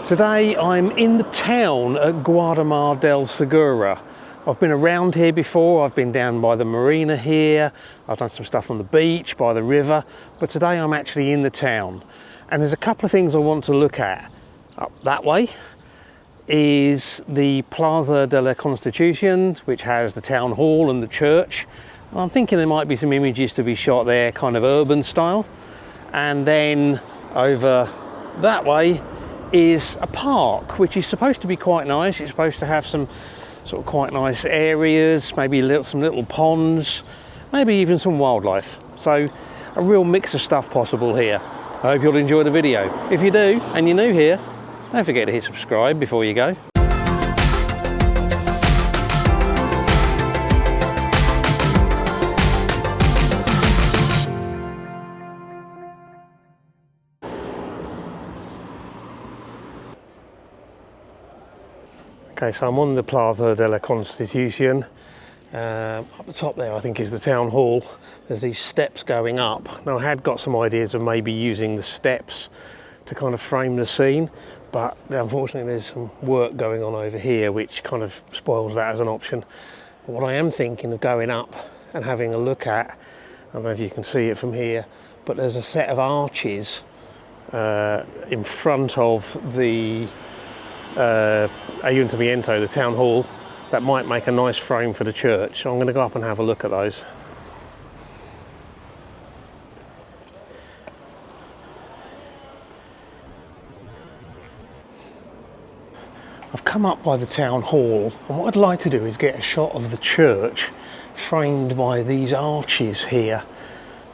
Today I'm in the town at Guardamar del Segura. I've been around here before, I've been down by the marina here, I've done some stuff on the beach, by the river, but today I'm actually in the town. And there's a couple of things I want to look at. Up that way is the Plaza de la Constitución, which has the town hall and the church. I'm thinking there might be some images to be shot there, kind of urban style. And then over that way is a park, which is supposed to be quite nice. It's supposed to have some sort of quite nice areas, maybe some little ponds, maybe even some wildlife. So a real mix of stuff possible here. I hope you'll enjoy the video. If you do, and you're new here, don't forget to hit subscribe before you go. Okay, so I'm on the Plaza de la Constitución. Up the top there I think is the town hall. There's these steps going up. Now I had got some ideas of maybe using the steps to kind of frame the scene, but unfortunately there's some work going on over here which kind of spoils that as an option. But what I am thinking of going up and having a look at, I don't know if you can see it from here, but there's a set of arches in front of the Ayuntamiento, the town hall, that might make a nice frame for the church. So I'm going to go up and have a look at those. I've come up by the town hall, and what I'd like to do is get a shot of the church framed by these arches here.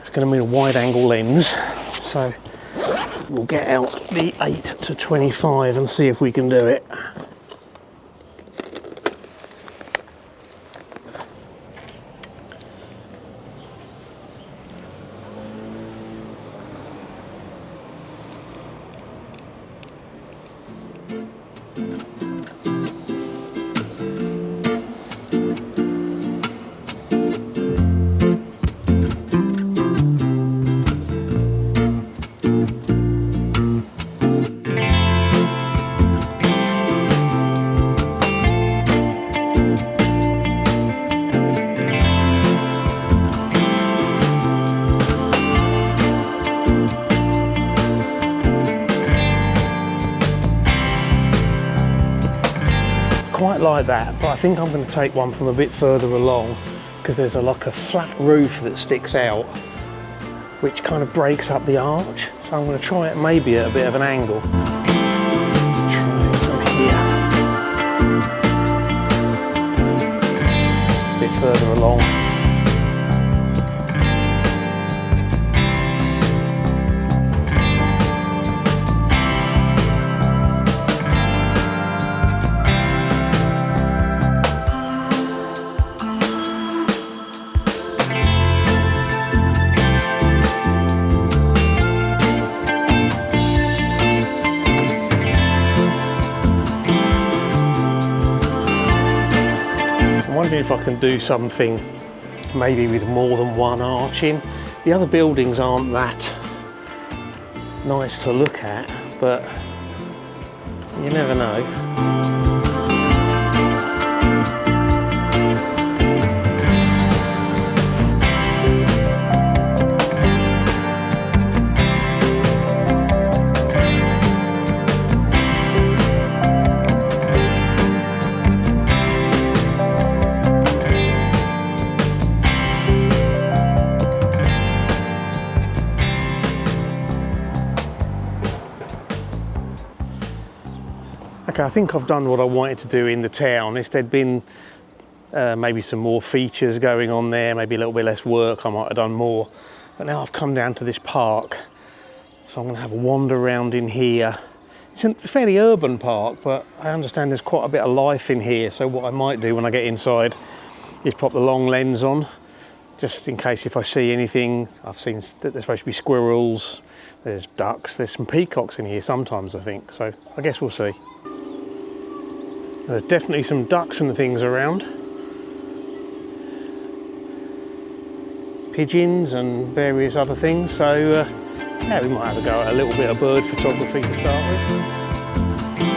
It's going to be a wide angle lens, so we'll get out the 8 to 25 and see if we can do it. Quite like that, but I think I'm going to take one from a bit further along because there's like a flat roof that sticks out which kind of breaks up the arch, so I'm going to try it maybe at a bit of an angle. Let's try it from here, a bit further along. I'm wondering if I can do something maybe with more than one arch in. The other buildings aren't that nice to look at, but you never know. Okay, I think I've done what I wanted to do in the town. If there'd been maybe some more features going on there, maybe a little bit less work, I might have done more. But now I've come down to this park, so I'm going to have a wander around in here. It's a fairly urban park, but I understand there's quite a bit of life in here. So what I might do when I get inside is pop the long lens on, just in case if I see anything. I've seen that there's supposed to be squirrels, there's ducks, there's some peacocks in here sometimes, I think. So I guess we'll see. There's definitely some ducks and things around. Pigeons and various other things. So yeah, we might have a go at a little bit of bird photography to start with.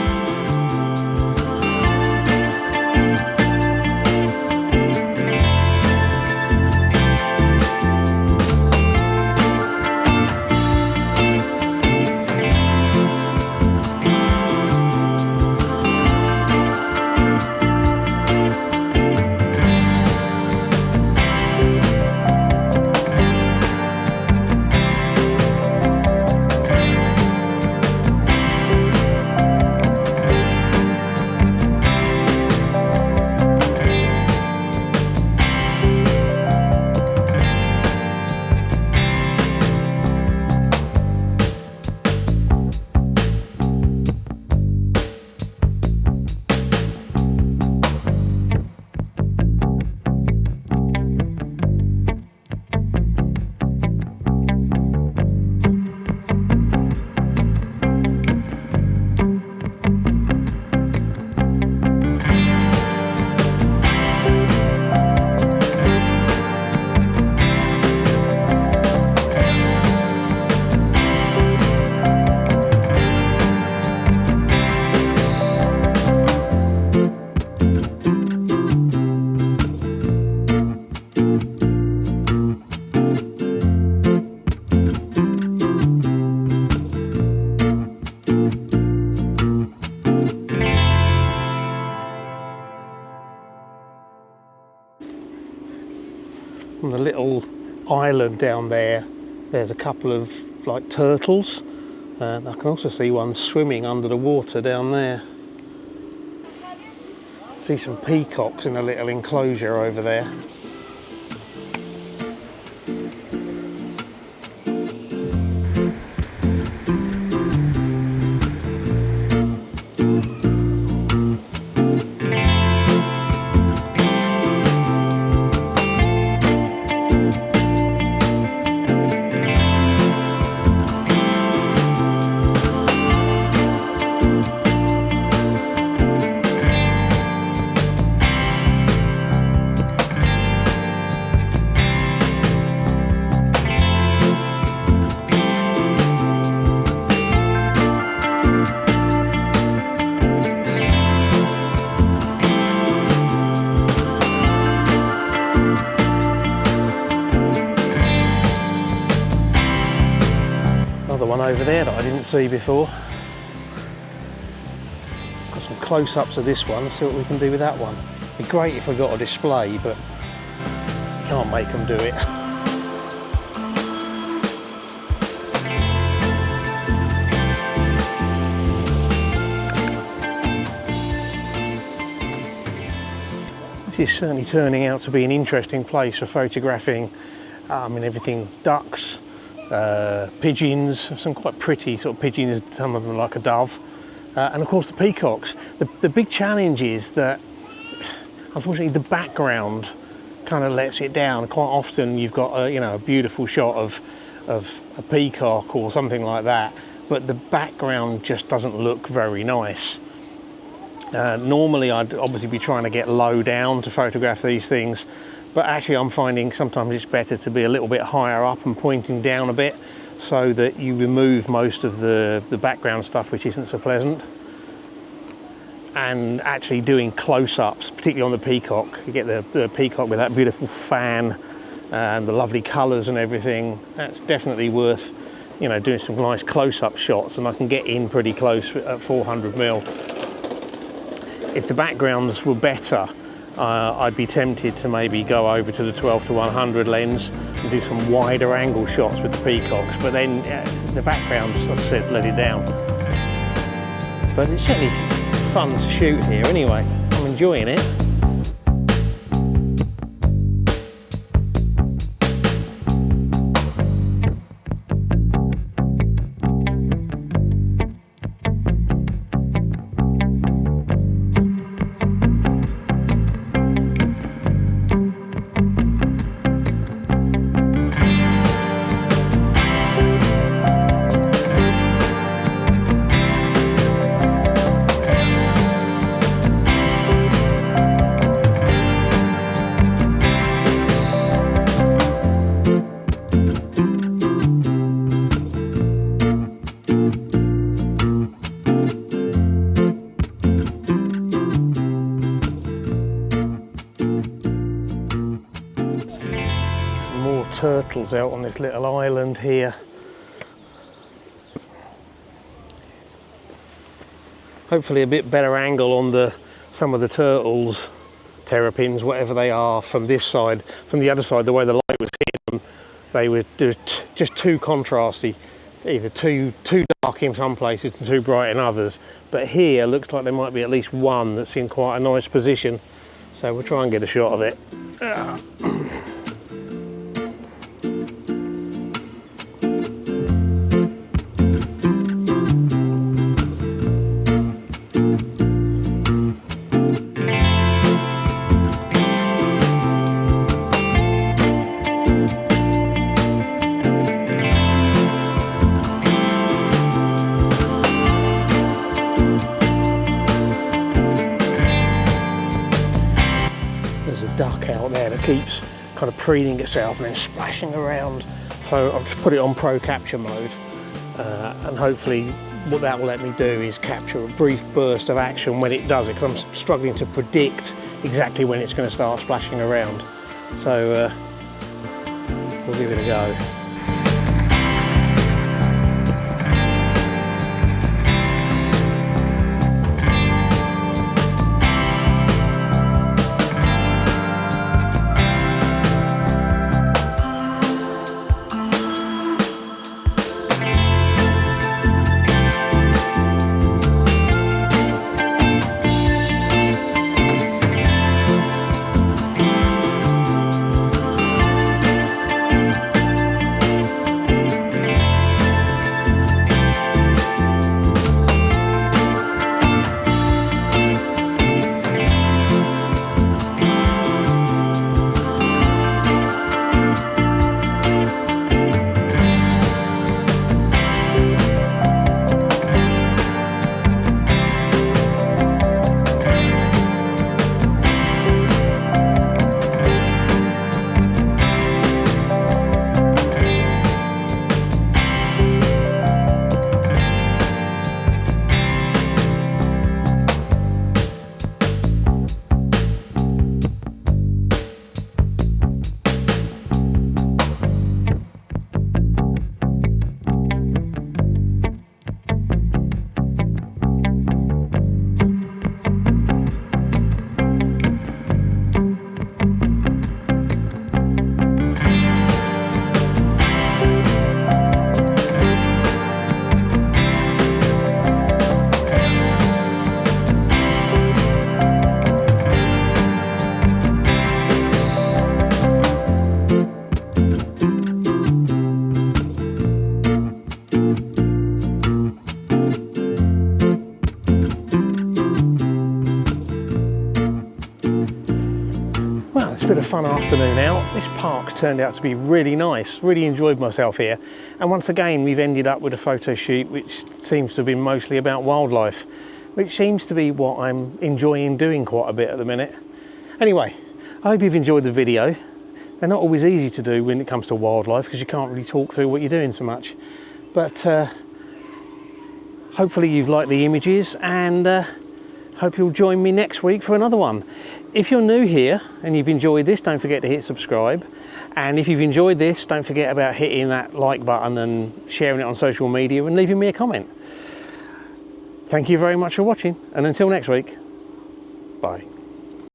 On the little island down there, there's a couple of like turtles. I can also see one swimming under the water down there. See some peacocks in a little enclosure over there. One over there that I didn't see before. Got some close-ups of this one. Let's see what we can do with that one. It'd be great if I got a display, but you can't make them do it. This is certainly turning out to be an interesting place for photographing everything, ducks, pigeons, some quite pretty sort of pigeons, some of them like a dove, and of course the peacocks. The big challenge is that unfortunately the background kind of lets it down. Quite often you've got a beautiful shot of a peacock or something like that, but the background just doesn't look very nice. Normally I'd obviously be trying to get low down to photograph these things, but actually I'm finding sometimes it's better to be a little bit higher up and pointing down a bit so that you remove most of the background stuff which isn't so pleasant. And actually doing close-ups, particularly on the peacock, you get the peacock with that beautiful fan and the lovely colours and everything. That's definitely worth doing some nice close-up shots, and I can get in pretty close at 400mm. If the backgrounds were better, I'd be tempted to maybe go over to the 12-100 lens and do some wider angle shots with the peacocks, but then the backgrounds, as I said, let it down. But it's certainly fun to shoot here anyway. I'm enjoying it. Turtles out on this little island here. Hopefully a bit better angle on some of the turtles, terrapins, whatever they are, from this side. From the other side, the way the light was hitting them, they were just too contrasty, either too dark in some places and too bright in others. But here looks like there might be at least one that's in quite a nice position, so we'll try and get a shot of it. Duck out there that keeps kind of preening itself and then splashing around, so I've just put it on pro capture mode, and hopefully what that will let me do is capture a brief burst of action when it does it, because I'm struggling to predict exactly when it's going to start splashing around. So we'll give it a go. been a fun afternoon out. This park's turned out to be really nice. Really enjoyed myself here. And once again, we've ended up with a photo shoot which seems to have been mostly about wildlife, which seems to be what I'm enjoying doing quite a bit at the minute. Anyway, I hope you've enjoyed the video. They're not always easy to do when it comes to wildlife because you can't really talk through what you're doing so much. But hopefully you've liked the images, and hope you'll join me next week for another one. If you're new here and you've enjoyed this, don't forget to hit subscribe. And if you've enjoyed this, don't forget about hitting that like button and sharing it on social media and leaving me a comment. Thank you very much for watching, and until next week, bye.